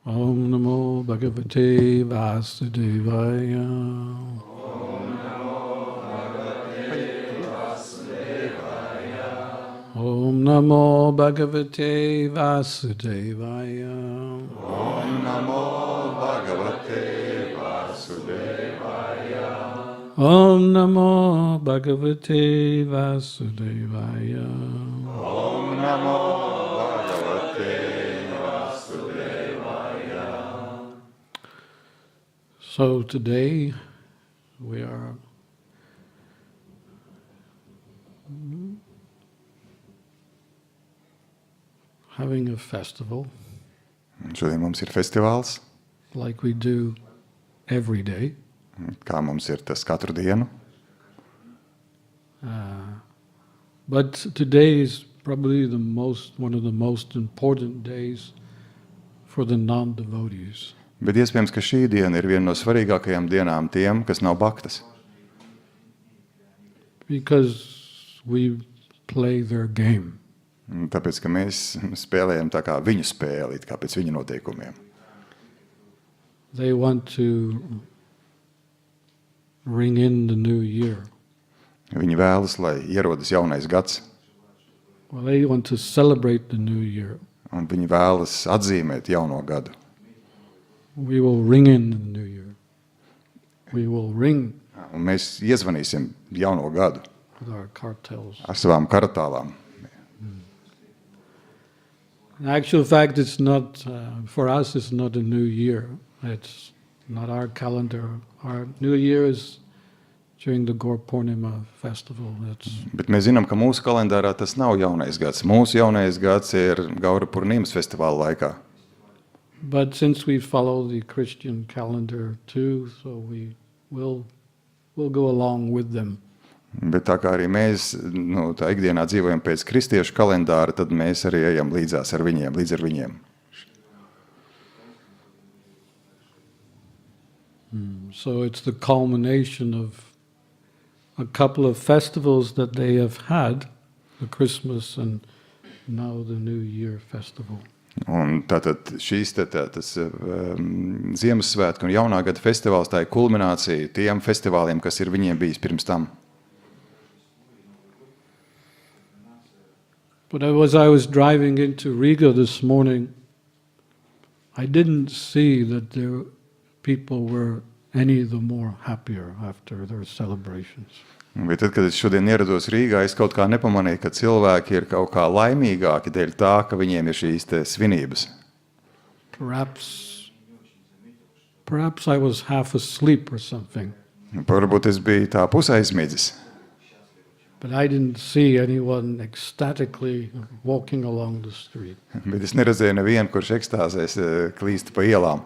Om Namo Bhagavate Vasudevaya. Om Namo Bhagavate Vasudevaya. Om Namo Bhagavate Vasudevaya. Om Namo Bhagavate Vasudevaya. Om Namo Bhagavate Vasudevaya. So today we are having a festival Šodien mums ir festivāls, like we do every day. kā mums ir tas katru dienu. But today is probably one of the most important days for the non-devotees. Bet iespējams, ka šī diena ir viena no svarīgākajām dienām tiem, kas nav bhaktas. Because we play their game. Tāpēc, ka mēs spēlējam tā kā viņu spēli, kā pēc viņu noteikumiem. They want to ring in the new year. Viņi vēlas, lai ierodas jaunais gads, Well, they want to celebrate the new year. un viņi vēlas atzīmēt jauno gadu. We will ring in the new year. We will ring Un mēs iezvanīsim jauno gadu with our cartels. ar savām karatālām. In actual fact, it's not, for us, it's not a new year. It's not our calendar. Our new year is during the Gaur Purnima festival. Bet mēs zinām, ka mūsu kalendārā tas nav jaunais gads. Mūsu jaunais gads ir Gaura Purnīmas festivāla laikā. But since we follow the Christian calendar too, so we'll go along with them. Bet tā kā arī mēs tā ikdienā dzīvojam pēc kristiešu kalendāra, tad mēs arī ejam līdz ar viņiem. So it's the culmination of a couple of festivals that they have had, the Christmas and now the New Year festival. Un tātad šīs tas Ziemassvētku un jaunā gada festivāls, tā ir kulminācija tiem festivāliem, kas ir viņiem bijis pirms tam. But as I was driving into Riga this morning, I didn't see that people were any the more happier after their celebrations. Bet tad, kad es šodien ierados Rīgā, es kaut kā nepamanīju, ka cilvēki ir kaut kā laimīgāki dēļ tā, ka viņiem ir šīs svinības. Perhaps I was half asleep or something. Varbūt es biju tā pusaizmidzis. But I didn't see anyone ecstatically walking along the street. Bet es neredzēju nevienu, kurš ekstāzēs klīst pa ielām.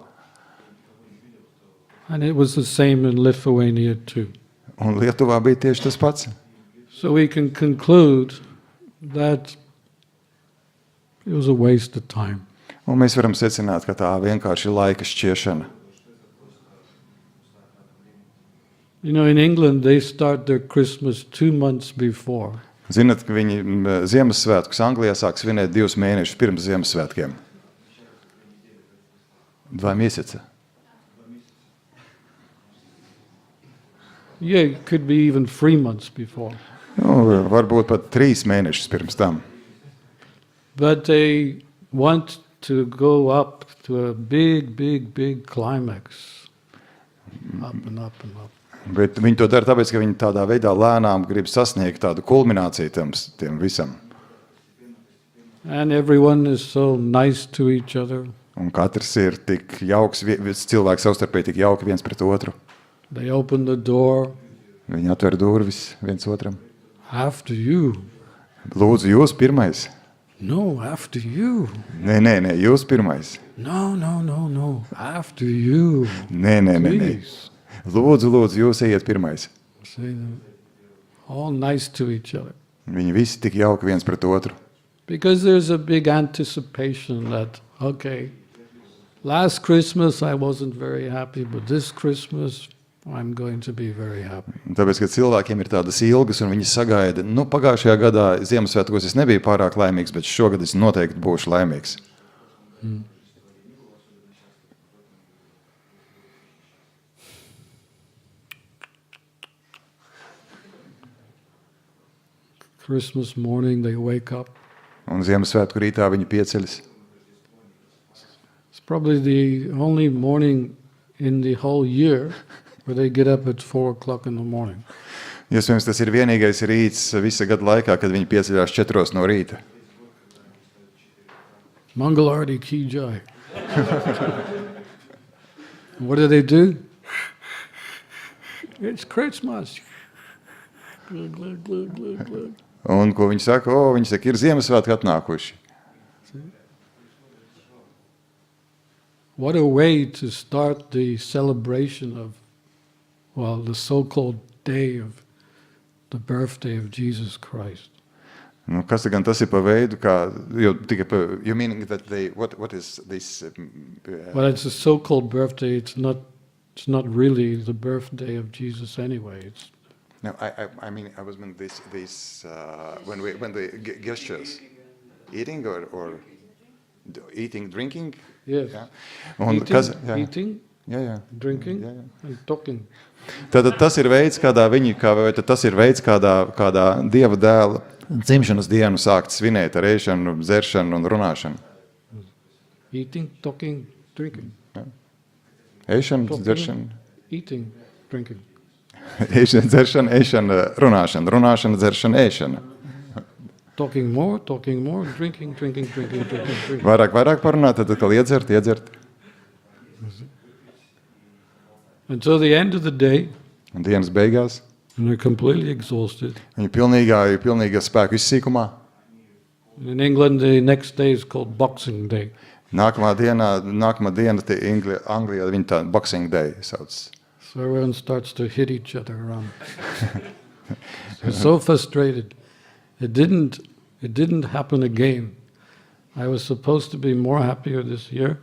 And it was the same in Lithuania too. Un Lietuvā bija tieši tas pats. So we can conclude that it was a waste of time. Un mēs varam secināt, ka tā vienkārši ir laika šķiešana. You know, in England they start their Christmas 2 months before. Zinat, ka viņi Ziemassvētkus Anglijā sāk svinēt 2 mēnešus pirms Ziemassvētkiem. 2 месяца. Yeah, it could be even 3 months before. Varbūt pat 3 mēnešus pirms tam. But they want to go up to a big climax. Up and up and up. Bet viņi to dara tāpēc, ka viņi tādā veidā lēnām grib sasniegt tādu kulmināciju tiem visam. And everyone is so nice to each other. Un katrs ir tik jauks, cilvēks savstarpēji tik jauki viens pret otru. They open the door. Viņi atver durvis viens otram. After you. Lūdzu, jūs pirmais. No, after you. Nē, jūs pirmais. No. After you. Nē. Lūdzu, jūs ejiet pirmais. See them all nice to each other. Viņi visi tik jauki viens pret otru. Because there's a big anticipation that, okay, last Christmas I wasn't very happy, but this Christmas I'm going to be very happy. Tāpēc, ka cilvēkiem ir tādas ilgas un viņi sagaida, pagājušajā gadā Ziemassvētkos es nebiju pārāk laimīgs, bet šogad es noteikti būšu laimīgs. Christmas morning they wake up. Un Ziemassvētku rītā viņi pieceļas. It's probably the only morning in the whole year where they get up at 4 o'clock in the morning. Iespējams, tas ir vienīgais rīts visa gada laikā, kad viņi pieceļās 4 no rīta. Mangalarti ki jai. What do they do? It's Christmas. Glug, glug, glug, glug, glug. Un ko viņi saka? Viņi saka, ir Ziemassvētki atnākuši. What a way to start the celebration of, well, the so-called day of the birthday of Jesus Christ. Nu, kas gan tas ir pa veidu, kā, jo tikai pa, you mean that they, what is this? Well, it's a so-called birthday. It's not really the birthday of Jesus anyway. It's No, I mean, I was mean this when the gestures, eating or eating, drinking. yes, Jā. Un eating, jā. drinking, Jā. and talking. Tad tas ir veids, kādā viņi, vai tad tas ir veids, kādā Dieva dēla dzimšanas dienu sākt svinēt ar ēšanu, dzeršanu un runāšanu. Eating, talking, drinking. Ēšana, Talking, dzeršana, eating, drinking. ēšana, dzeršana, ēšana, runāšana, dzeršana, ēšana. Talking more, drinking. Vairāk parunāt, tad atkal iedzert. Until the end of the day, Un dienas beigās and they're completely exhausted. viņi pilnīgā spēku izsīkumā. In England, the next day is called Boxing Day. Nākamā diena, Anglijā viņi tā Boxing Day sauc. So everyone starts to hit each other around. They're so frustrated. It didn't happen again. I was supposed to be more happier this year,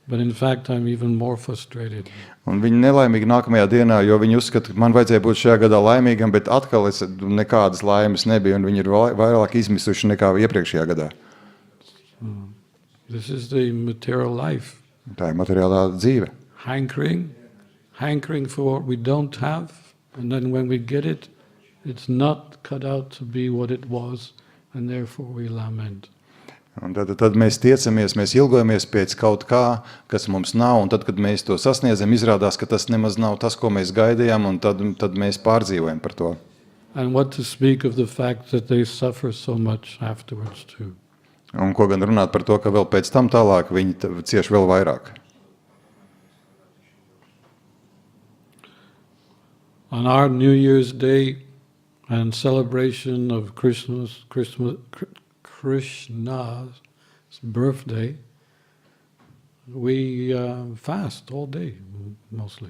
but in fact I'm even more frustrated. Un viņi nelaimīgi nākamajā dienā, jo viņi uzskata, ka man vajadzēja būt šajā gadā laimīgam, bet atkal nekādas laimes nebija, un viņi ir vairāk izmisuši nekā iepriekšējā gadā. This is the material life. Tā ir materiālā dzīve. Hankering for what we don't have, and then when we get it, it's not cut out to be what it was, and therefore we lament. Un tad mēs tiecamies, mēs ilgojamies pēc kaut kā, kas mums nav, un tad, kad mēs to sasniedzam, izrādās, ka tas nemaz nav tas, ko mēs gaidījām, un tad mēs pārdzīvojam par to. And what to speak of the fact that they suffer so much afterwards too. Un ko gan runāt par to, ka vēl pēc tam tālāk viņi cieš vēl vairāk. On our New Year's Day and celebration of Krishna's birthday, we fast all day, mostly.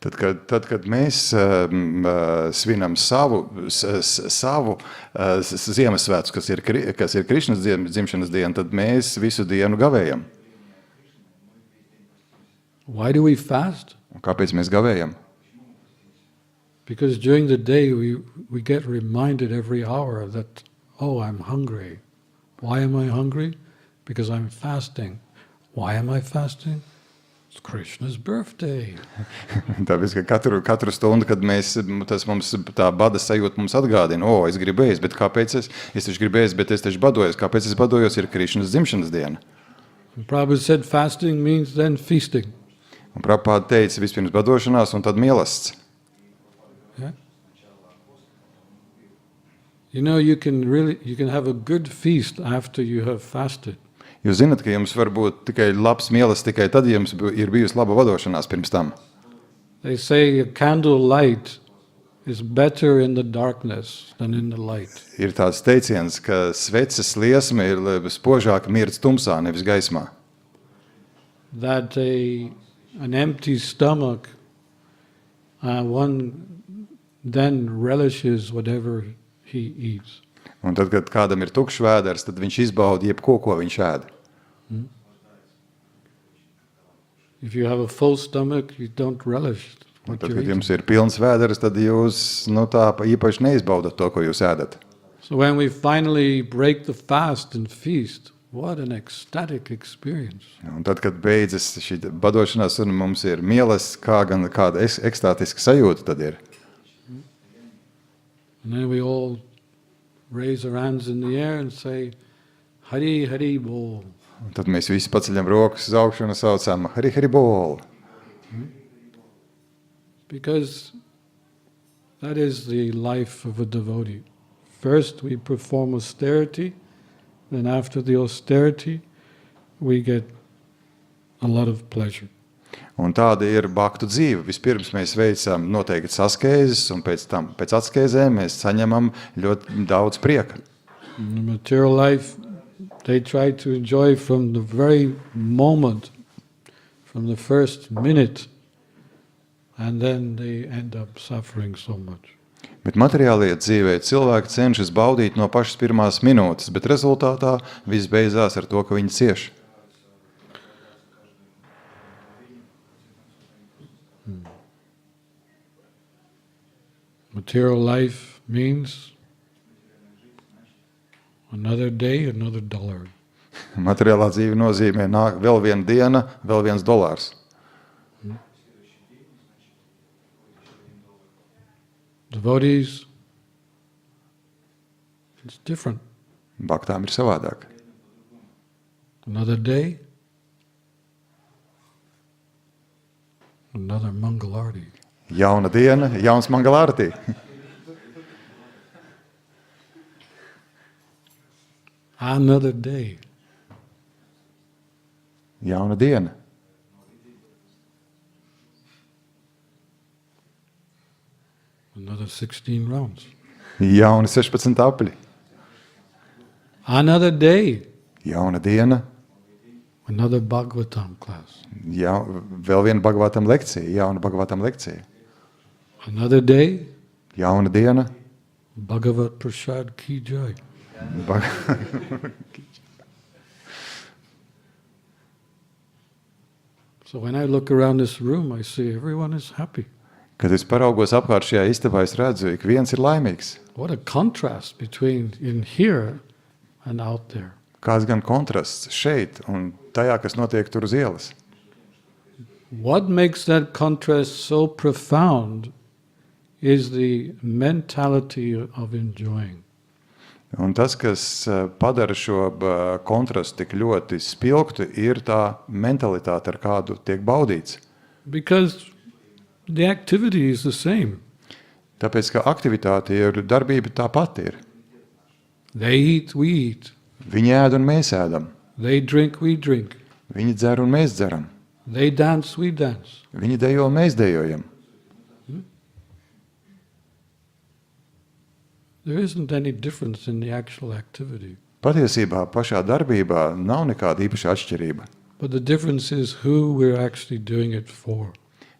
Tad, kad mēs svinam savu Ziemassvētku, kas ir Krišnas dzimšanas diena, tad mēs visu dienu gavējam. Why do we fast? Un kāpēc mēs gavējam? Because during the day we get reminded every hour that, oh, I'm hungry. Why am I hungry? Because I'm fasting. Why am I fasting? It's Krishna's birthday. Tāpēc, ka katru stundu, kad tas mums tā bada sajūta mums atgādina, es gribu ēst, bet kāpēc es taču gribu ēst, bet es taču badojos. Kāpēc es badojos, ir Krišnas dzimšanas diena. And Prabhu said fasting means then feasting. Un Prabhupāda teica vispirms badošanās un tad mielasts. Yeah? You know, you can have a good feast after you have fasted. Jūs zināt, ka jums var būt tikai labs mielasts tikai tad, ja jums ir bijusi laba badošanās pirms tam. They say a candle light is better in the darkness than in the light. Ir tāds teiciens, ka sveces liesma ir spožāka mirdz tumsā, nevis gaismā. That an empty stomach, one then relishes whatever he eats. Un tad, kad kādam ir tukšs vēders, tad viņš izbauda jebko, ko viņš ēd. If you have a full stomach, you don't relish Un what tad, you're kad eating. jums ir pilns vēders, tad jūs tā īpaši neizbaudat to, ko jūs ēdat. So when we finally break the fast and feast, what an ecstatic experience. Un tad, kad beidzas šī badošanās un mums ir mielasts, kāda ekstātiska sajūta tad ir. And then we all raise our hands in the air and say, Hari Hari Bol. Un tad mēs visi paceļam rokas uz augšu un saucam Hari Hari Bol. Because that is the life of a devotee. First we perform austerity, then after the austerity we get a lot of pleasure. Un tāda ir bhaktu dzīve. Vispirms mēs veicam noteikti askēzes, un pēc tam, pēc askēzēm mēs saņemam ļoti daudz prieka. In the material life, they try to enjoy from the very moment, from the first minute, and then they end up suffering so much. Bet materiālajā dzīvē cilvēki cenšas baudīt no pašas pirmās minūtes, bet rezultātā viss beidzās ar to, ka viņi cieš. Material life means another day, another dollar. Materiālā dzīve nozīmē nāk vēl viena diena, vēl viens dolārs. Devotees, it's different. Bhaktām ir savādāk. Another day, another Mangalarti. Jauna diena, jauns mangalārtī. Another day, Jauna diena, another 16 rounds. jauni 16 apļi. Another day, Jauna diena, another Bhagavatam class. vēl viena Bhagavatam lekcija, jauna Bhagavatam lekcija. Another day, Jauna diena, Bhagavat Prasad Ki Jai. So when I look around this room, I see everyone is happy. Kad es paraugos apkārt šajā istabā, es redzu, ik viens ir laimīgs. What a contrast between in here and out there. Kāds gan kontrasts šeit un tajā, kas notiek tur uz ielas. What makes that contrast so profound is the mentality of enjoying. Un tas, kas padara šo kontrastu tik ļoti spilgtu, ir tā mentalitāte, ar kādu tiek baudīts. Because the activity is the same. Tāpēc, ka aktivitāte ir, darbība tā pati ir. They eat, we eat. Viņi ēd un mēs ēdam. They drink, we drink. Viņi dzer un mēs dzeram. They dance, we dance. Viņi dejo un mēs dejojam. There isn't any difference in the actual activity. Patiesībā pašā darbībā nav nekāda īpaša atšķirība. But the difference is who we're actually doing it for.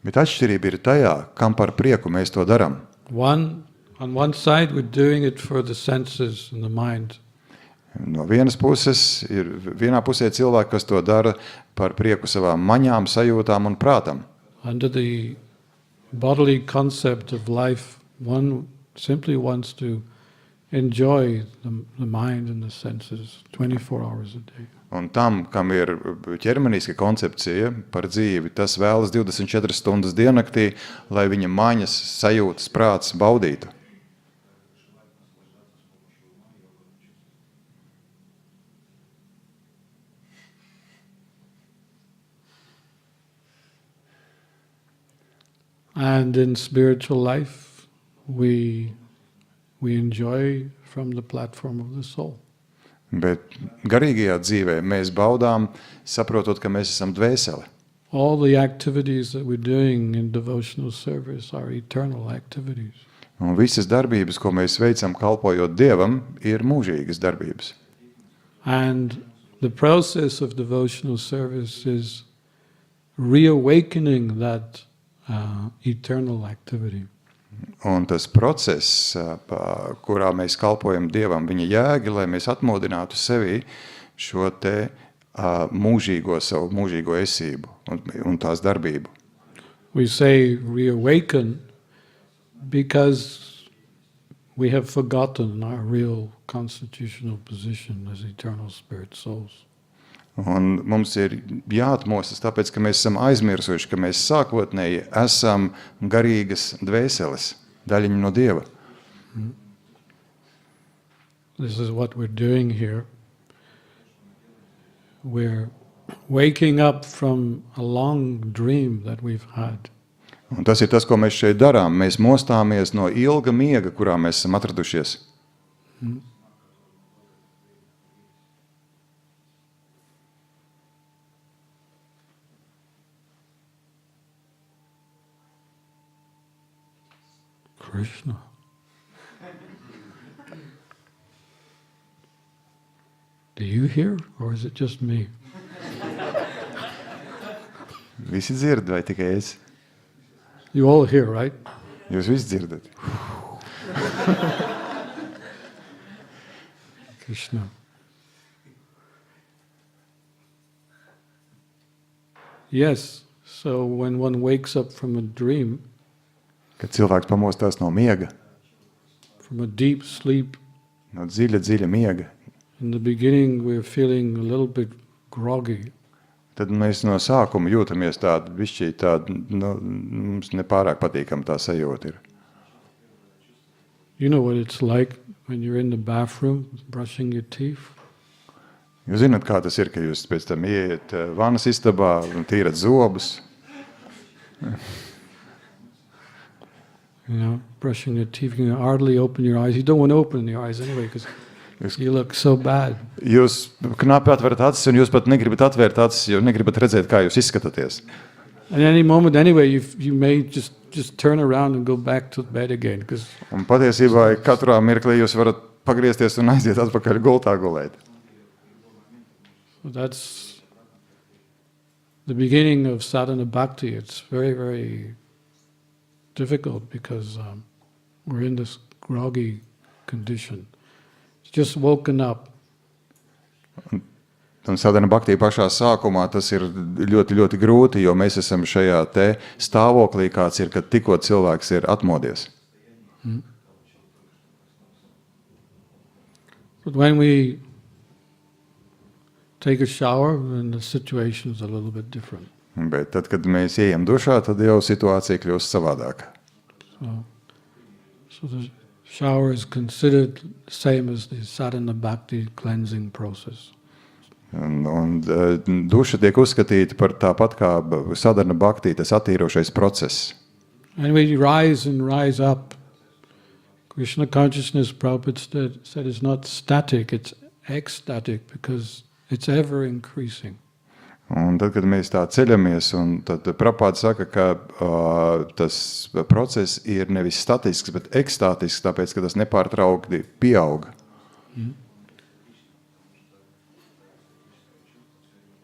Bet atšķirība ir tajā, kam par prieku mēs to daram. On one side, we're doing it for the senses and the mind. No vienas puses ir vienā pusē cilvēki, kas to dara par prieku savām maņām, sajūtām un prātam. Under the bodily concept of life, one simply wants to enjoy the mind and the senses 24 hours a day. Un tam, kam ir ķermeniska koncepcija par dzīvi, tas vēlas 24 stundas diennaktī, lai viņa maņas, sajūtas, prāts baudītu. And in spiritual life, we enjoy from the platform of the soul. Bet garīgajā dzīvē mēs baudām, saprotot, ka mēs esam dvēsele. All the activities that we're doing in devotional service are eternal activities. Un visas darbības, ko mēs veicam kalpojot Dievam, ir mūžīgas darbības. And the process of devotional service is reawakening that eternal activity. Un tas process, kurā mēs kalpojam Dievam, viņa jēga, lai mēs atmodinātu sevī šo te mūžīgo, savu mūžīgo esību un tās darbību. We say reawaken because we have forgotten our real constitutional position as eternal spirit souls. Un mums ir jāatmostas, tāpēc, ka mēs esam aizmirsuši, ka mēs sākotnēji esam garīgas dvēseles, daļiņa no Dieva. this is what we're doing here. We're waking up from a long dream that we've had. Un tas ir tas, ko mēs šeit darām. Mēs mostāmies no ilga miega, kurā mēs esam atradušies. Krishna. Do you hear, or is it just me? Visi dzird, vai tikai es? You all hear, right? Jūs visi dzirdat. Krishna. Yes, so when one wakes up from a dream, Kad cilvēks pamostās no miega, from a deep sleep, no dziļa miega, in the beginning we're feeling a little bit groggy. tad mēs no sākuma jūtamies tādi, bišķī tādi, mums nepārāk patīkam tā sajūta ir. You know what it's like when you're in the bathroom brushing your teeth? Jūs zināt, kā tas ir, ka jūs pēc tam ieiet vanas istabā un tīrat zobus. You know, brushing your teeth, you can hardly open your eyes. You don't want to open your eyes anyway because you look so bad. Jūs knapi atverat acis un jūs pat negribat atvērt acis, jo negribat redzēt, kā jūs izskatāties. At any moment anyway, you may just turn around and go back to bed again. Because Un patiesībā katrā mirklī jūs varat pagriezties un aiziet atpakaļ gultā gulēt. so that's the beginning of sadhana bhakti. It's very, very difficult because we're in this groggy condition. It's just woken up. Un sadhana bhaktī pašā sākumā tas ir ļoti, ļoti grūti, jo mēs esam šajā te stāvoklī, kāds ir, kad tikko cilvēks ir atmodies. But when we take a shower, then the situation is a little bit different. Bet tad, kad mēs ejam dušā, tad jau situācija kļūst savādāka. So the shower is considered the same as the sadhana bhakti cleansing process. Un duša tiek uzskatīta par tāpat kā sadhana bhaktī, tas attīrošais process. And we rise and rise up. Krishna consciousness, Prabhupada said, is not static, it's ecstatic because it's ever increasing. Un tad, kad mēs tā ceļamies, un tad Prabhupada saka, ka tas process ir nevis statisks, bet ekstātisks, tāpēc, ka tas nepārtraukti pieauga.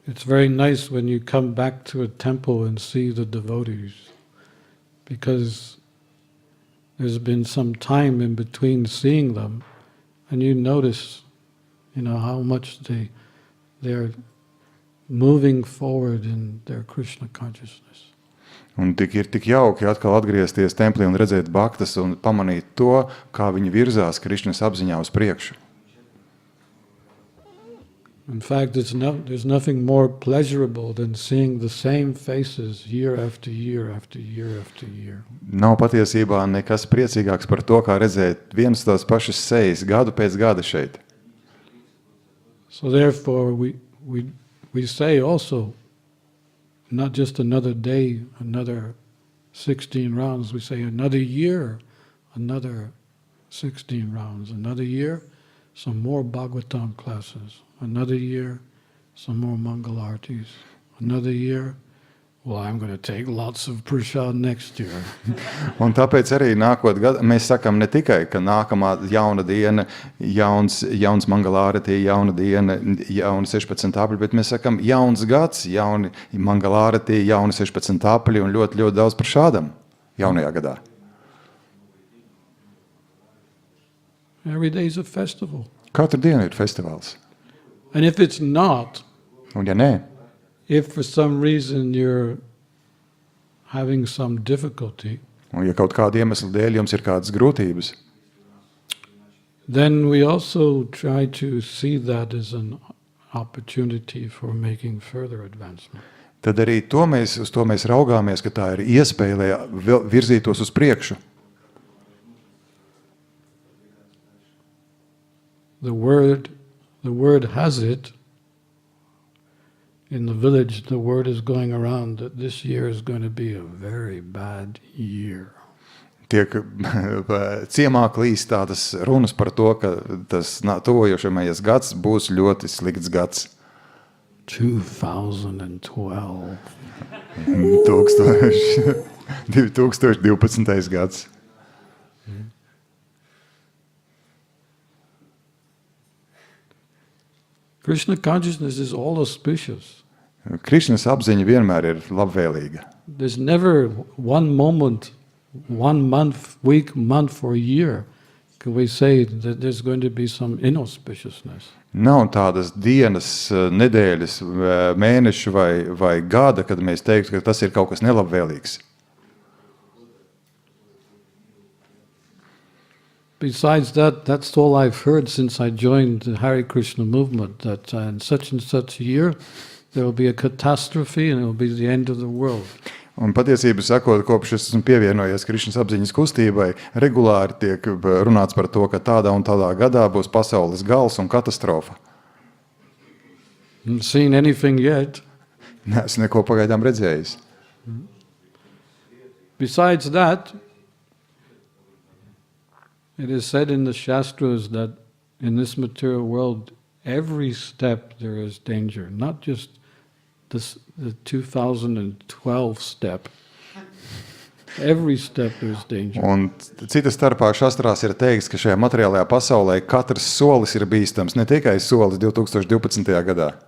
It's very nice when you come back to a temple and see the devotees, because there's been some time in between seeing them, and you notice, how much they're moving forward in their Krishna consciousness. Un tik jauki atkal atgriezties templī un redzēt bhaktas un pamanīt to, kā viņi virzās Krišnas apziņā uz priekšu. In fact, there's nothing more pleasurable than seeing the same faces year after year after year after year. Nav patiesībā nekas priecīgāks par to, kā redzēt vienas tās pašas sejas gadu pēc gada šeit. So therefore, we say also, not just another day, another 16 rounds. We say another year, another 16 rounds. Another year, some more Bhagavatam classes. Another year, some more Mangalartis. Another year, well, I'm going to take lots of prasad next year. Un tāpēc arī nākot gadu, mēs sakam ne tikai, ka nākamā jauna diena, jauns Mangalārati, jauna diena, jauna 16 apļi, bet mēs sakam jauns gads, jauni Mangalārati, jauni 16 apļi un ļoti, ļoti daudz prasādam jaunajā gadā. Every day is a festival. Katru dienu ir festivāls. And if it's not, Un ja nē, if for some reason you're having some difficulty, un ja kaut kāda iemesla dēļ jums ir kādas grūtības, then we also try to see that as an opportunity for making further advancement. tad arī uz to mēs raugāmies, ka tā ir iespēja, lai virzītos uz priekšu. the word has it, in the village the word is going around that this year is going to be a very bad year. Tiek ciemā klīst tādas runas par to, ka tas tuvojošamais gads būs ļoti slikts gads. 2012. 2012. gads. Krishna consciousness is all auspicious. Krišnas apziņa vienmēr ir labvēlīga. There's never one moment, 1 month, week, month, or year can we say that there's going to be some inauspiciousness. Nav tādas dienas, nedēļas, mēnešu vai gada, kad mēs teiktu, ka tas ir kaut kas nelabvēlīgs. Besides that, that's all I've heard since I joined the Hare Krishna movement, that in such and such a year there will be a catastrophe and it will be the end of the world. Un patiesību sakot, kopš es esmu pievienojies Krišnas apziņas kustībai, regulāri tiek runāts par to, ka tādā un tādā gadā būs pasaules gals un katastrofa. Haven't seen anything yet. Neesmu neko pagaidām redzējis. Besides that, it is said in the Shastras that in this material world, every step there is danger, not just the 2012 step. Every step there is danger. Un cita starpā šastrās ir teikts, ka šajā materiālajā pasaulē katrs solis ir bīstams, ne tikai solis 2012. gadā.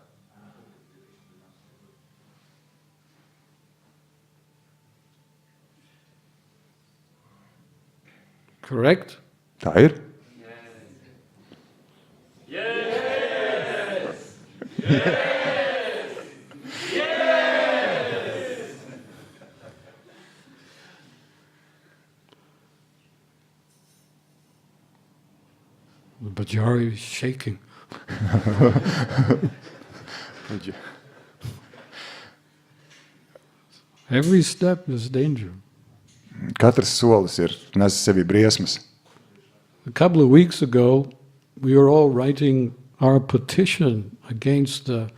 Correct? Tā ir? Yes! Yes! But Jari is shaking. Every step is danger. Katrs solis ir nes sevi briesmas. A couple of weeks ago, we were all writing our petition against the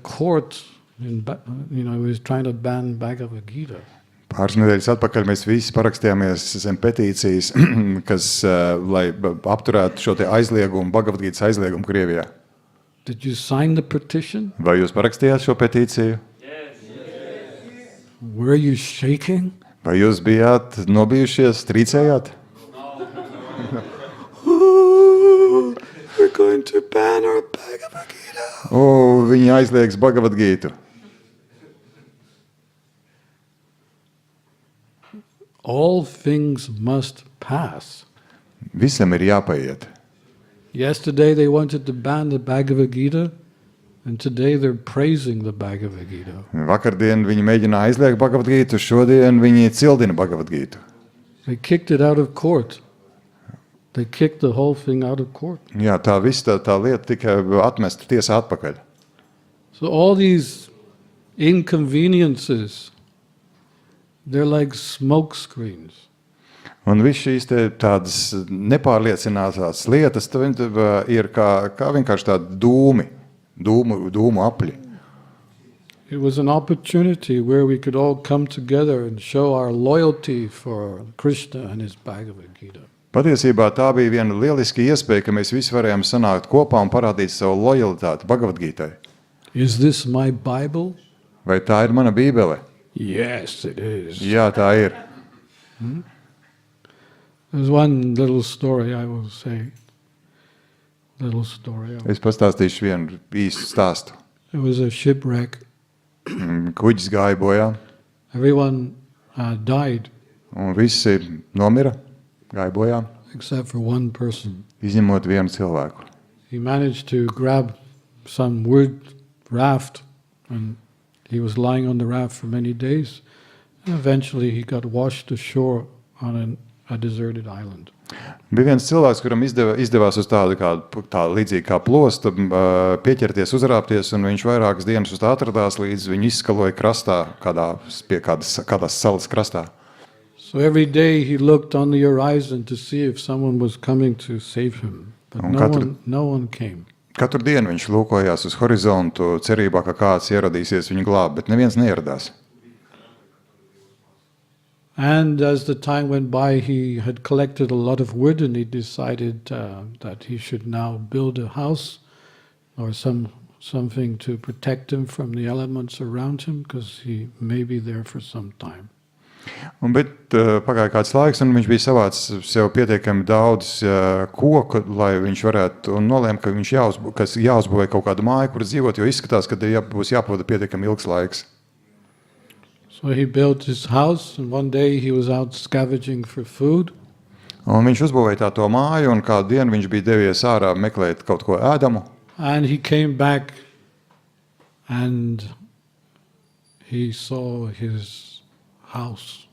court. He was trying to ban Bhagavad Gita. Pāris nedēļas atpakaļ mēs visi parakstījāmies zem petīcijas, kas, lai apturētu šo te aizliegumu, Bhagavad Gītas aizliegumu Krievijā. Did you sign the petition? Vai jūs parakstījāt šo petīciju? Yes! Were you shaking? Vai jūs bijāt nobijušies, trīcējāt? We're going to ban our Bhagavad Gita. Viņi aizliegs Bhagavad Gītu. All things must pass. Visam ir jāpaiet. Yesterday they wanted to ban the Bhagavad Gita, and today they're praising the Bhagavad Gita. Vakardien viņi mēģināja aizliegt Bhagavad Gītu, šodien viņi cildina Bhagavad Gītu. They kicked it out of court. They kicked the whole thing out of court. Jā, tā visa tā lieta tika atmesta tiesā atpakaļ. So all these inconveniences, they're like smoke screens. Un viss šīs te tādas nepārliecinātās lietas ir kā vienkārši tādi dūmu apļi. It was an opportunity where we could all come together and show our loyalty for Krishna and his Bhagavad Gita. Patiesībā tā bija viena lieliska iespēja, ka mēs visi varējām sanākt kopā un parādīt savu lojalitāti Bhagavad Gītai. Is this my Bible? Vai tā ir mana bībele? Yes, it is. Jā, tā ir. There's one little story I will say. Es pastāstīšu vienu īstu stāstu. It was a shipwreck. Kuģis gāja bojā. Everyone died. Un visi nomira, gāja bojā. Except for one person. Izņemot vienu cilvēku. He managed to grab some wood raft, and he was lying on the raft for many days, and eventually he got washed ashore on a deserted island. Bija viens cilvēks, kuram izdevās uz tādu līdzīgi kā plostu pieķerties, uzrāpties, un viņš vairākas dienas uz tā atradās, līdz viņu izskaloja krastā, pie kādas salas krastā. So every day he looked on the horizon to see if someone was coming to save him, but Un no one came. katru dienu viņš lūkojās uz horizontu, cerībā, ka kāds ieradīsies viņu glābt, bet neviens neieradās. And as the time went by, he had collected a lot of wood, and he decided that he should now build a house or something to protect him from the elements around him, because he may be there for some time. Bet pagāja kāds laiks, un viņš bija savācis sev pietiekami daudz koku, lai viņš varētu, un nolēma, ka viņš jāuzbūvē kaut kādu māju, kur dzīvot, jo izskatās, ka būs jāpavada pietiekami ilgs laiks. So he built his house, and one day he was out scavenging for food. Un viņš uzbūvēja to māju, un kādu dienu viņš bija devies ārā meklēt kaut ko ēdamu. And he came back, and he saw his house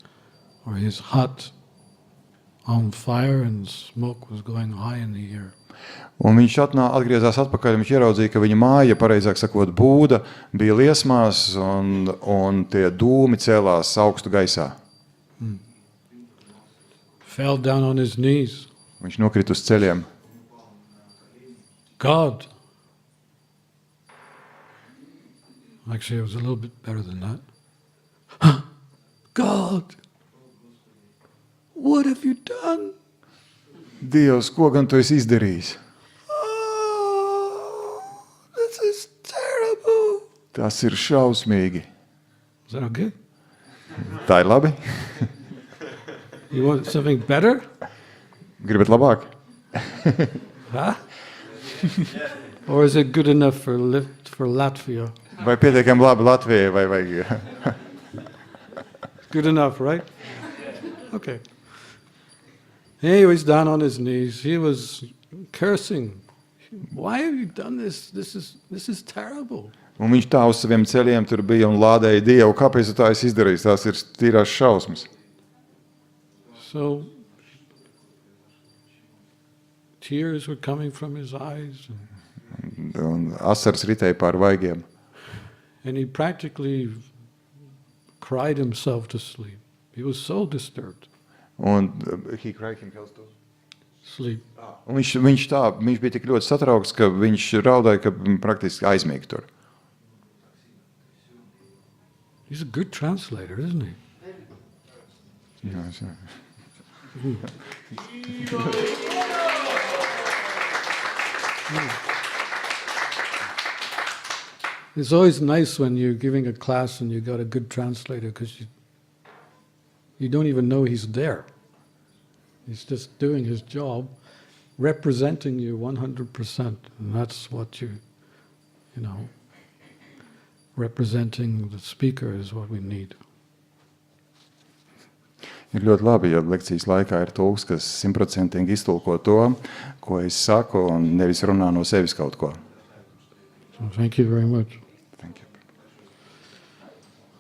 or his hut on fire, and smoke was going high in the air. Un viņš atgriezās atpakaļ, un viņš ieraudzīja, ka viņa māja, pareizāk sakot, būda, bija liesmās, un tie dūmi cēlās augstu gaisā. Fell down on his knees. Viņš nokrita uz ceļiem. God. Actually, it was a little bit better than that. God, what have you done? Dievs, ko gan tu esi izdarījis? This is terrible. Tas ir šausmīgi. Is that okay? Tā ir labi? You want something better? Gribat labāk? Huh? Or is it good enough for Latvia? Vai pietiekami labi Latvijai, vai vajag? Good enough, right? Okay. He was down on his knees. He was cursing. Why have you done this? This is terrible. Un viņš tā uz saviem ceļiem tur bija un lādēja Dievu. Kāpēc tu tā esi izdarījis? Tās ir tīrās šausmas. So, tears were coming from his eyes. Un asars ritēja pār vaigiem. And he practically cried himself to sleep. He was so disturbed. Un he cried himself to Sleep. Un viņš bija tik ļoti satraukts, ka viņš raudāja, ka praktiski aizmiega tur. He's a good translator, isn't he? Yes. It's always nice when you're giving a class and you got a good translator, because you don't even know he's there. He's just doing his job, representing you 100%. And that's what you know, representing the speaker is what we need. Ir ļoti labi, ja lekcijas laikā ir tulks, kas 100% iztulko to, ko es saku, un nevis runā no sevis kaut ko. So thank you very much. Thank you.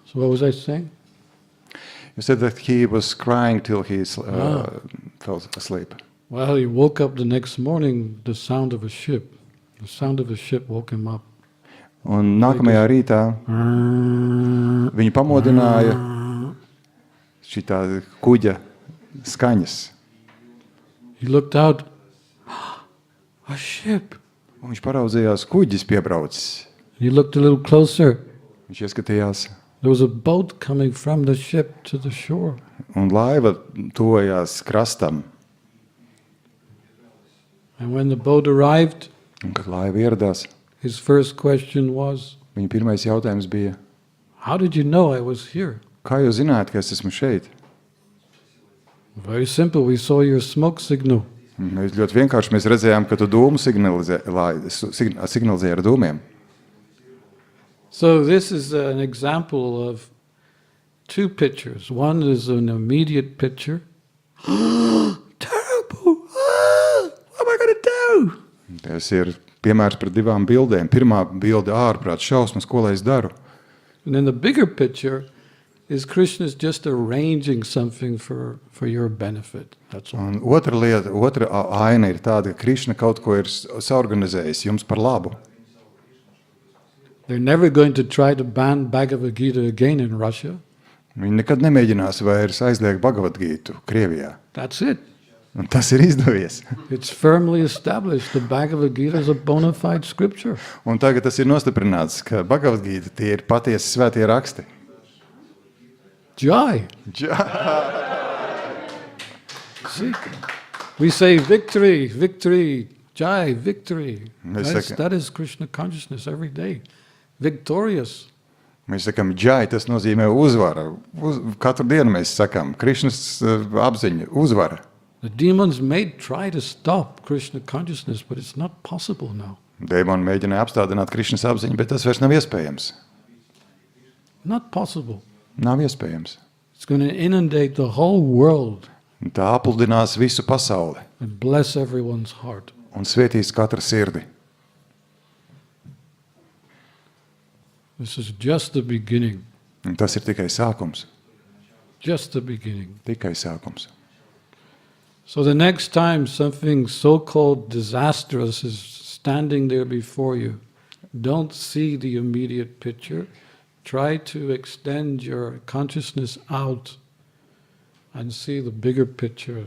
So what was I saying? You said that he was crying till he fell asleep. Well, he woke up the next morning, the sound of a ship. The sound of a ship woke him up. Un nākamajā rītā viņu pamodināja šitā kuģa skaņas. He looked out. A ship. Un viņš paraudzījās, kuģis piebraucis. He looked a little closer. Viņš ieskatījās. There was a boat coming from the ship to the shore. Un laiva tuvojās krastam. And when the boat arrived, Un kad laiva ieradās, his first question was, viņa pirmais jautājums bija, how did you know I was here? kā jūs zināt, ka es esmu šeit? Very simple, we saw your smoke signal. Mēs ļoti vienkārši mēs redzējām, ka tu dūmu signalizēji ar dūmiem. So this is an example of two pictures. One is an immediate picture. Terrible! What am I going to do? Tas ir piemērs par divām bildēm. Pirmā bilde ārprāt šausmas, ko lai es daru. And then the bigger picture is Krishna's just arranging something for your benefit. That's all. Un otra aina ir tāda, ka Krišna kaut ko ir saorganizējis jums par labu. They're never going to try to ban Bhagavad Gita again in Russia. Viņi nekad nemēģinās vairs aizliegt Bhagavad Gītu Krievijā. That's it. Un tas ir izdevies. It's firmly established. The Bhagavad Gita is a bona fide scripture. Un tagad tas ir nostiprināts, ka Bhagavad Gīta tie ir patiesi svētie raksti. Jai. See, we say victory, victory, Jai, victory. That is Krishna consciousness every day. Victorious. Mēs sakām, džai, tas nozīmē uzvara. Katru dienu mēs sakām, Krišnas apziņa, uzvara. The demons may try to stop Krishna consciousness, but it's not possible now. Dēmoni mēģināja apstādināt Krišnas apziņu, bet tas vairs nav iespējams. Not possible. Nav iespējams. It's going to inundate the whole world. Tā apludinās visu pasauli. And bless everyone's heart. Un svētīs katra sirdi. This is just the beginning. Un tas ir tikai sākums. Just the beginning. Tikai sākums. So the next time something so-called disastrous is standing there before you, don't see the immediate picture. Try to extend your consciousness out and see the bigger picture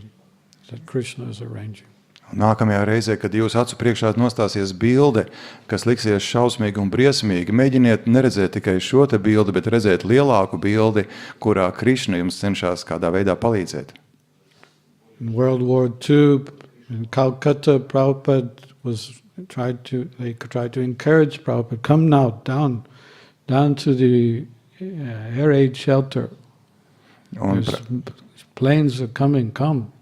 that Krishna is arranging. Nākamajā reizē, kad jūs acu priekšā nostāsies bilde, kas liksies šausmīgi un briesmīgi, mēģiniet neredzēt tikai šo te bildi, bet redzēt lielāku bildi, kurā Krišna jums cenšas kādā veidā palīdzēt. In World War II, in Calcutta, Prabhupada tried to encourage Prabhupada, come now down to the air aid shelter. Planes are coming, come.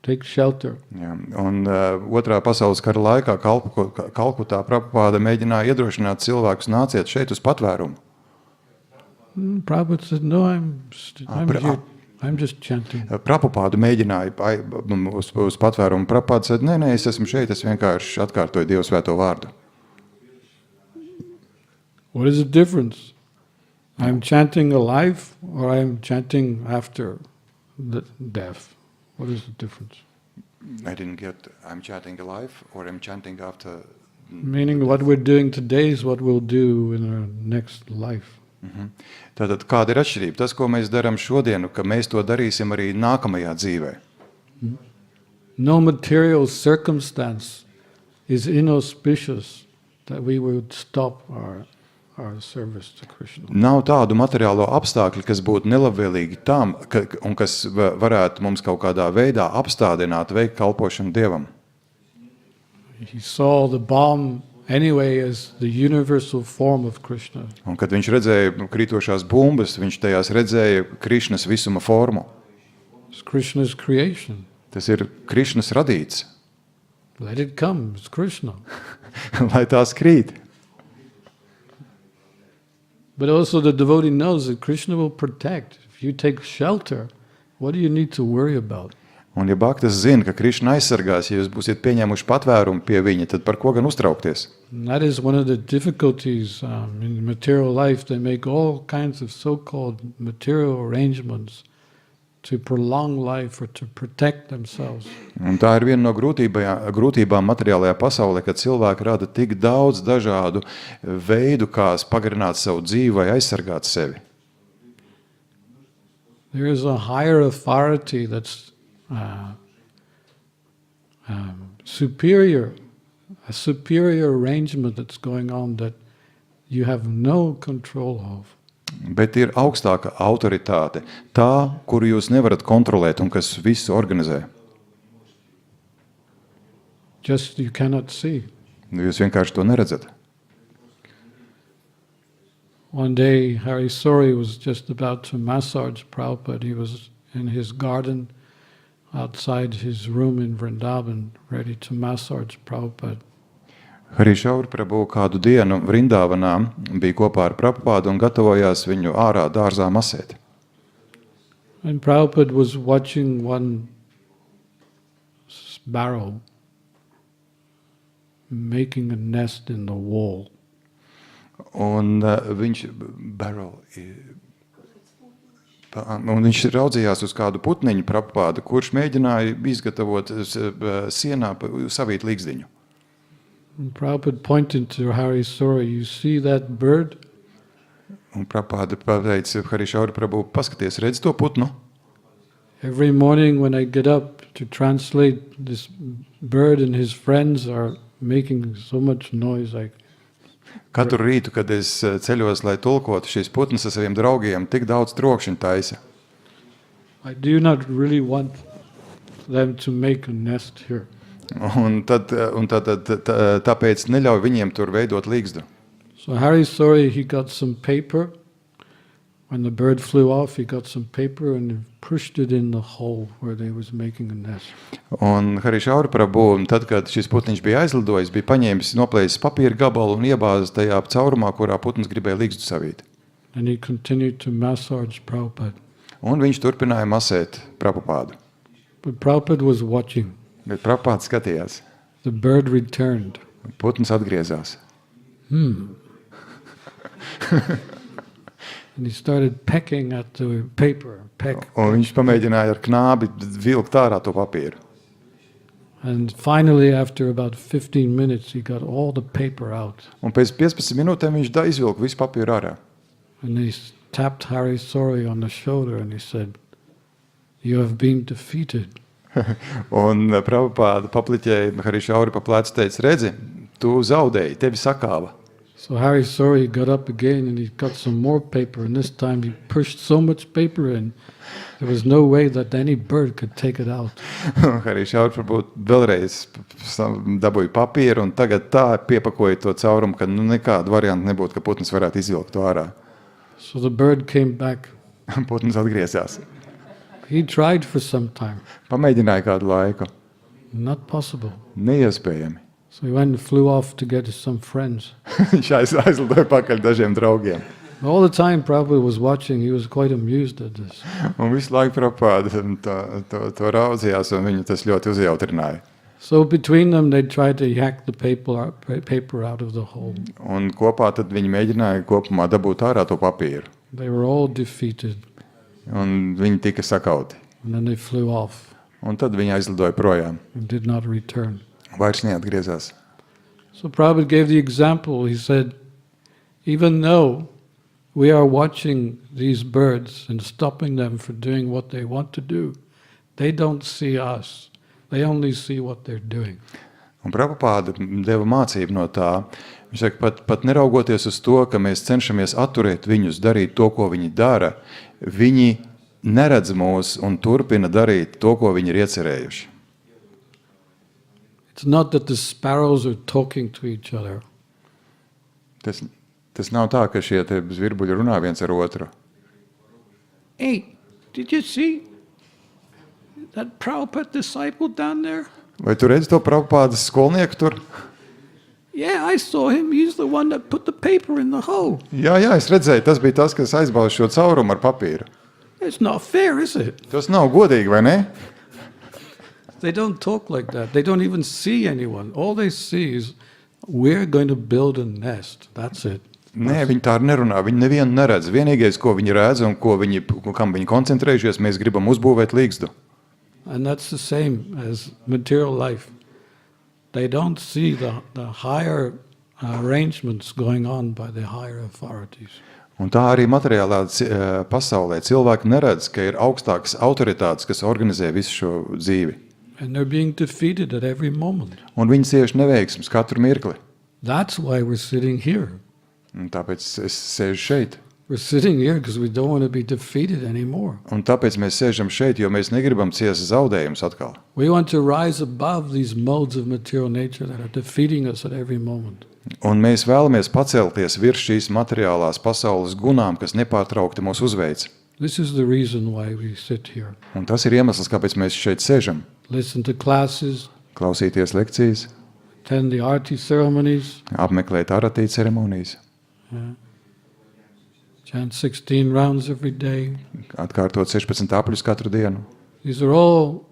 Take shelter. Jā, un otrā pasaules kara laikā Kalkutā Prabhupāda mēģināja iedrošināt cilvēkus nāciet šeit uz patvērumu. Prabhupada said, no, I'm just chanting. Prabhupādu mēģināja uz patvērumu. Prabhupāda said, nē, es esmu šeit, es vienkārši atkārtoju Dievu svēto vārdu. What is the difference? I'm chanting alive or I'm chanting after the death? What is the difference? I didn't get, I'm chanting alive or I'm chanting after... Meaning what we're doing today is what we'll do in our next life. Tātad kāda ir atšķirība? Tas, ko mēs darām šodienu, ka mēs to darīsim arī nākamajā dzīvē. No material circumstance is inauspicious that we would stop our service to Krishna. Nav tādu materiālo apstākļu, kas būtu nelabvēlīgi tam, un kas varētu mums kaut kādā veidā apstādināt veikt kalpošanu Dievam. He saw the bomb anyway as the universal form of Krishna. Un kad viņš redzēja krītošās bumbas, viņš tajās redzēja Krišnas visuma formu. It's Krishna's creation. Tas ir Krišnas radīts. Let it come, it's Krishna. Lai tās krīt. But also the devotee knows that Krishna will protect. If you take shelter, what do you need to worry about? Un ja bhaktas zina, ka Krišna aizsargās, ja jūs būsiet pieņēmuši patvērumu pie viņa, tad par ko gan uztraukties? And that is one of the difficulties in material life. They make all kinds of so-called material arrangements to prolong life or to protect themselves. Un tā ir viena no grūtībām materiālajā pasaulē, kad cilvēki rada tik daudz dažādu veidu, kā pagarināt savu dzīvi vai aizsargāt sevi. There is a higher authority that's superior, a superior arrangement that's going on that you have no control of. Bet ir augstāka autoritāte, tā, kuru jūs nevarat kontrolēt un kas visu organizē. Just you cannot see. Jūs vienkārši to neredzat. One day, Hari Sori was just about to massage Prabhupada. He was in his garden outside his room in Vrindavan, ready to massage Prabhupada. Harišaura Prabhu kādu dienu Vrindāvanā bija kopā ar Prabhupādu un gatavojās viņu ārā dārzā masēt. And Prabhupada was watching one sparrow making a nest in the wall. Un viņš raudzījās uz kādu putniņu Prabhupādu, kurš mēģināja izgatavot sienā savīt līgzdiņu. And Prabhupada pointed to Hari Sori, you see that bird? Un Prabhupāda pateica Harišaura Prabhu, paskaties, redz to putnu? Every morning when I get up to translate, this bird and his friends are making so much noise. Katru rītu, kad es ceļos, lai tulkotu šīs putnas ar saviem draugiem, tik daudz trokšņu taisa. I do not really want them to make a nest here. Un tāpēc neļauj viņiem tur veidot līgzdu. So Hari Sori, he got some paper. When the bird flew off, he got some paper and pushed it in the hole where they was making a nest. Un Dhirasanta Prabhu, tad, kad šis putniņš bija aizlidojis, bija paņēmis, noplēsis papīra gabalu un iebāzis tajā caurumā, kurā putns gribēja līgstu savīt. And he continued to massage Prabhupada. Un viņš turpināja masēt Prabhupādu. But Prabhupada was watching. Bet Prabhupāda skatījās. The bird returned. Putns atgriezās. And he started pecking at the paper. Peck. Un viņš pamēģināja ar knābi vilkt ārā to papīru. And finally, after about 15 minutes, he got all the paper out. Un pēc 15 minūtēm viņš izvilka visu papīru ārā. And he tapped Hari Sori on the shoulder and he said, "You have been defeated." Un Prabhupāda papliķēja Dhirasanta pa plecu, teica, redzi, tu zaudēji, tevi sakāva. So Hari Sori got up again and he got some more paper, and this time he pushed so much paper in, there was no way that any bird could take it out. Dhirasanta Prabhu vēlreiz dabūja papīru un tagad tā piepakoja to caurumu, ka nekāda varianta nebūtu, ka putns varētu izvilkt to ārā. So the bird came back. Putns atgriezās. He tried for some time. Pamēģināja kādu laiku. Not possible. Neiespējami. So he went and flew off to get some friends. Viņš aizlidoja pakaļ dažiem draugiem. All the time Prabhupada was watching, he was quite amused at this. Un visu laiku Prabhupāda to raudzījās un viņu tas ļoti uzjautrināja. So between them they tried to hack the paper out of the hole. Un kopā tad viņi mēģināja kopumā dabūt ārā to papīru. They were all defeated. Un viņi tika sakauti. And then they flew off. Un tad viņi aizlidoja projām. And did not return. Vairs neatgriezās. So Prabhupada gave the example. He said, even though we are watching these birds and stopping them for doing what they want to do, they don't see us. They only see what they're doing. Un Prabhupāda deva mācību no tā. Viņš saka, pat neraugoties uz to, ka mēs cenšamies atturēt viņus darīt to, ko viņi dara, viņi neredz mūs un turpina darīt to, ko viņi ir iecerējuši. It's not that the sparrows are talking to each other. Tas nav tā, ka šie te zvirbuļi runā viens ar otru. Hey, did you see that Prabhupada disciple down there? Vai tu redzi to Prabhupādas skolnieku tur? Yeah, I saw him. He's the one that put the paper in the hole. Jā, es redzēju, tas bija tas, kas aizbāza šo caurumu ar papīru. It's not fair, is it? Tas nav godīgi, vai ne? They don't talk like that. They don't even see anyone. All they see is, we're going to build a nest. That's it. Nē, viņi tā nerunā. Viņi nevienu neredz. Vienīgais, ko viņi redz un kam viņi koncentrējušies, mēs gribam uzbūvēt līgzdu. And that's the same as material life. They don't see the higher arrangements going on by the higher authorities. Un tā arī materiālā pasaulē cilvēki neredz, ka ir augstākas autoritātes, kas organizē visu šo dzīvi. And they're being defeated at every moment. Un viņi cieši neveiksmes katru mirkli. That's why we're sitting here. Un tāpēc es sēžu šeit. We're sitting here because we don't want to be defeated anymore. Un tāpēc mēs sēžam šeit, jo mēs negribam ciest zaudējumus atkal. We want to rise above these modes of material nature that are defeating us at every moment. Un mēs vēlamies pacelties virs šīs materiālās pasaules gunām, kas nepārtraukti mūs uzveic. This is the reason why we sit here. Un tas ir iemesls, kāpēc mēs šeit sēžam. Listen to classes, Klausīties lekcijas, attend the arati ceremonies, apmeklēt aratī ceremonijas, chant 16 rounds every day. atkārtot 16 apļus katru dienu. These are all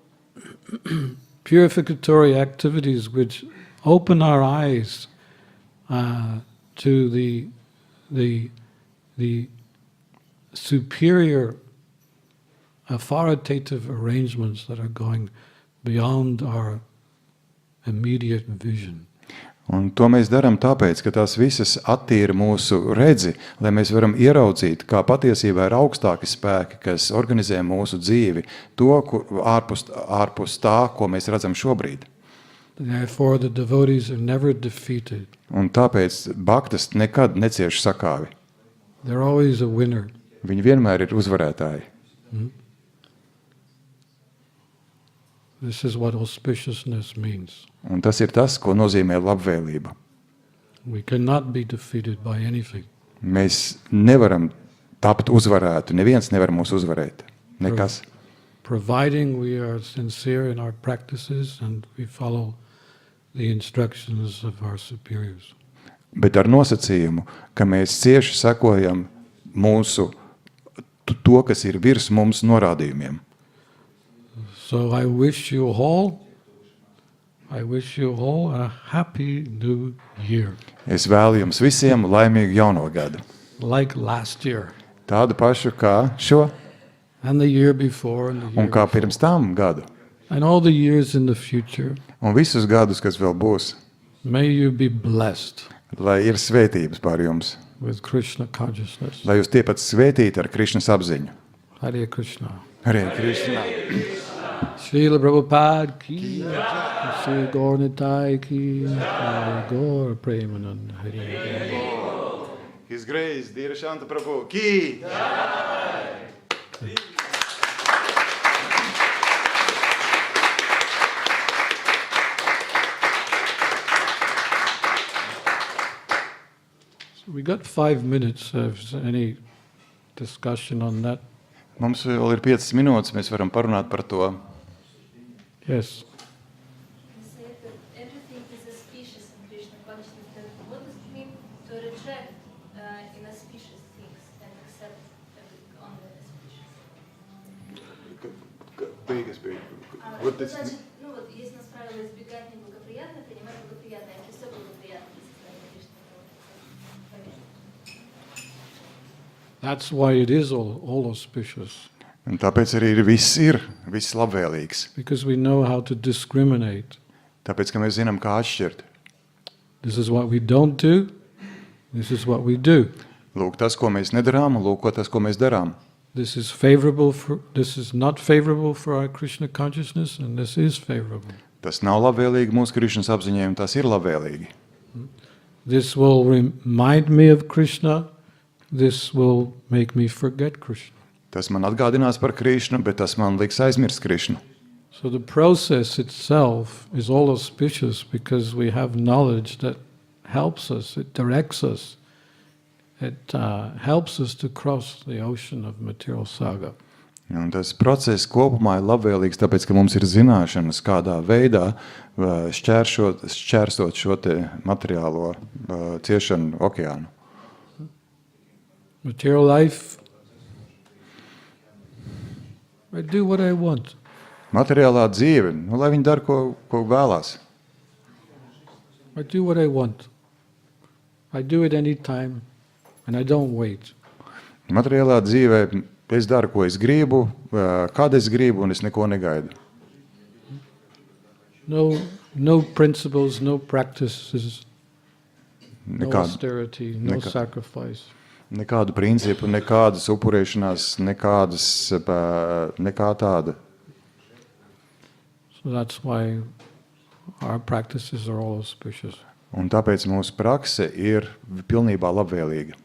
purificatory activities which open our eyes to the superior authoritative arrangements that are going beyond our immediate vision. Un to mēs darām tāpēc, ka tās visas attīra mūsu redzi, lai mēs varam ieraudzīt, kā patiesībā ir augstāki spēki, kas organizē mūsu dzīvi, to ārpus tā, ko mēs redzam šobrīd. Therefore, the devotees are never defeated. Un tāpēc bhaktas nekad necieš sakāvi. They're always a winner. Viņi vienmēr ir uzvarētāji. This is what auspiciousness means. Un tas ir tas, ko nozīmē labvēlība. We cannot be defeated by anything. Mēs nevaram tapt uzvarēti, neviens nevar mūs uzvarēt. Nekas. Providing we are sincere in our practices and we follow the instructions of our superiors. Bet ar nosacījumu, ka mēs cieši sekojam mūsu, to, kas ir virs mums norādījumiem. So I wish you all a happy new year. Es vēlu jums visiem laimīgu jauno gadu. Like last year. Tādu pašu kā šo And the year before and the year un kā before. pirms tam gadu. And all the years in the future. Un visus gadus, kas vēl būs, May you be blessed lai ir svētības pār jums. with Krishna consciousness. Lai jūs tiepat svētīti ar Krišnas apziņu. Hare Krishna. Hare Krishna. Srila Prabhupada ki, Sri Gaurnitai ki, Gaur Premanand Hare. His Grace, Dhirasanta Prabhu, ki! So we got 5 minutes. If there's any discussion on that. Mums vēl ir 5 minūtes, mēs varam parunāt par to. Yes. You say that everything is auspicious in Krishna consciousness. What does it mean to reject inauspicious things and accept only auspicious? Что значит, ну вот, есть у нас правило избегать неблагоприятное, принимать благоприятное, это все благоприятное состояние Кришны. That's why it is all auspicious. Un tāpēc arī viss labvēlīgs. Because we know how to discriminate. Tāpēc, ka mēs zinām, kā atšķirt. This is what we don't do. This is what we do. Lūk, tas, ko mēs nedarām, un lūk, tas, ko mēs darām. This is not favorable for our Krishna consciousness, and this is favorable. Tas nav labvēlīgi mūsu Krišnas apziņai, un tas ir labvēlīgi. This will remind me of Krishna. This will make me forget Krishna. Tas man atgādinās par Krišnu, bet tas man liks aizmirst Krišnu. So the process itself is all auspicious because we have knowledge that helps us, it directs us, it helps us to cross the ocean of material saga. Un tas process kopumā ir labvēlīgs, tāpēc, ka mums ir zināšanas, kādā veidā šķērsot šo te materiālo ciešanu okeānu. Material life, I do what I want. Materiālā dzīve, lai viņi dara, ko vēlās. I do what I want. I do it any time, and I don't wait. Materiālā dzīvē es daru, ko es gribu, kad es gribu, un es neko negaidu. No principles, no practices, no austerity, no sacrifice. Nekādu principu, nekādas upurēšanās, nekā tāda. So that's why our practices are all auspicious. Un tāpēc mūsu prakse ir pilnībā labvēlīga.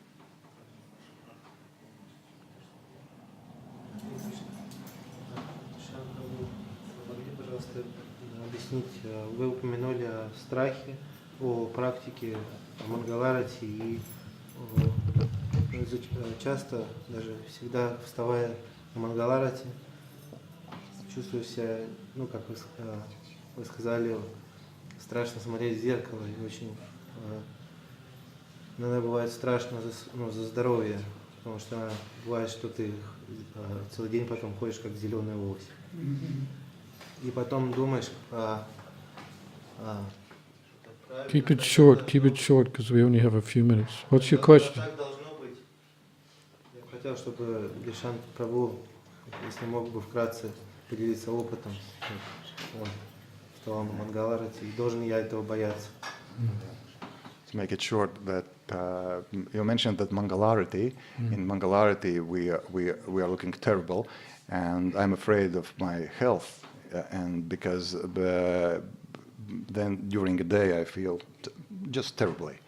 Вы упомянули о страхе, о практике мангаларати и часто, даже всегда вставая на мангаларати, чувствую себя, ну как вы сказали, страшно смотреть в зеркало и очень иногда бывает страшно за здоровье, потому что бывает, что ты целый день потом ходишь как зеленый лось. И потом думаешь Keep it short, because we only have a few minutes. What's your question? Так должно быть. Я хотел, чтобы Dhirasanta Prabhu, если мог бы вкратце поделиться опытом, вот, вставал на мангаларати, и должен я этого бояться. To make it short, that you mentioned that Mangalarati. In Mangalarati, we are looking terrible, and I'm afraid of my health, and because then during the day I feel just terribly.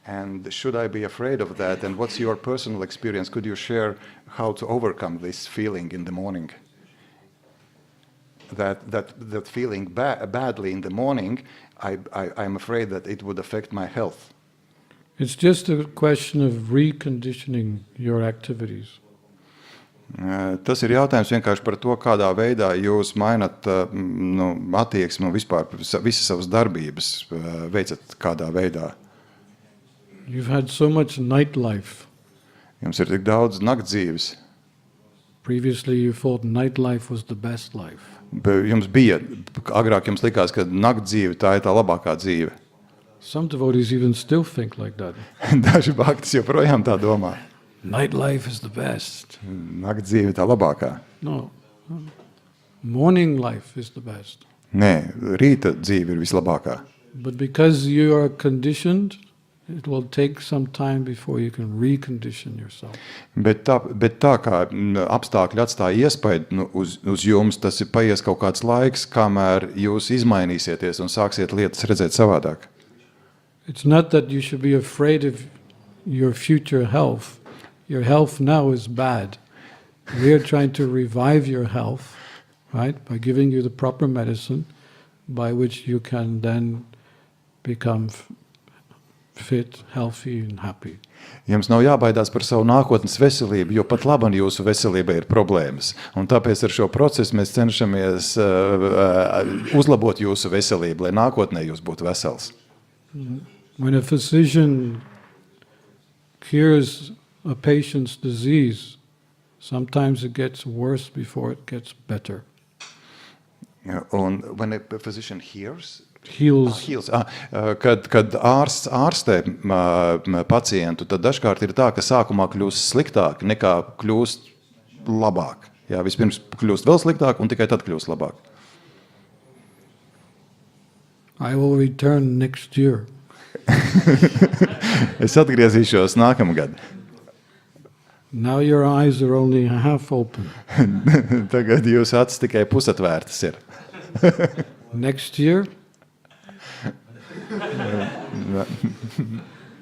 And should I be afraid of that? And what's your personal experience? Could you share how to overcome this feeling in the morning? That feeling badly in the morning, I'm afraid that it would affect my health. It's just a question of reconditioning your activities. Tas ir jautājums vienkārši par to, kādā veidā jūs mainat attieksmi un vispār visas savas darbības veicat kādā veidā. You've had so much nightlife. Jums ir tik daudz naktdzīves. Previously you thought nightlife was the best life. Jums bija, agrāk jums likās, ka naktdzīve tā ir tā labākā dzīve. Some devotees even still think like that. Daži bhaktis joprojām tā domā. Nightlife is the best. Naktdzīve tā labākā. No. Morning life is the best. Nē, rīta dzīve ir vislabākā. But because you are conditioned, it will take some time before you can recondition yourself. Bet tā kā apstākļi atstāja iespaidu uz jums, tas ir paies kaut kāds laiks, kamēr jūs izmainīsieties un sāksiet lietas redzēt savādāk. It's not that you should be afraid of your future health. Your health now is bad. We are trying to revive your health, right, by giving you the proper medicine by which you can then become fit, healthy and happy. Jums nav jābaidās par savu nākotnes veselību, jo pat laban jūsu veselībai ir problēmas. Un tāpēc ar šo procesu mēs cenšamies uzlabot jūsu veselību, lai nākotnē jūs būtu vesels. When a physician cures a patient's disease, sometimes it gets worse before it gets better. Un when a physician heals, kad ārsts ārstē pacientu, tad dažkārt ir tā, ka sākumā kļūst sliktāk nekā kļūst labāk. Jā, vispirms kļūst vēl sliktāk un tikai tad kļūst labāk. I will return next year. Es atgriezīšos nākamgad. Now your eyes are only half open. Tagad jūs acis tikai pusatvērtas ir. Next year,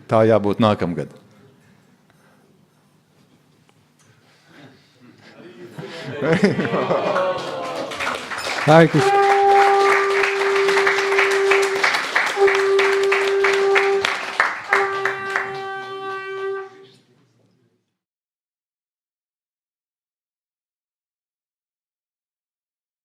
Tā jābūt nākamgad. Hare Krishna.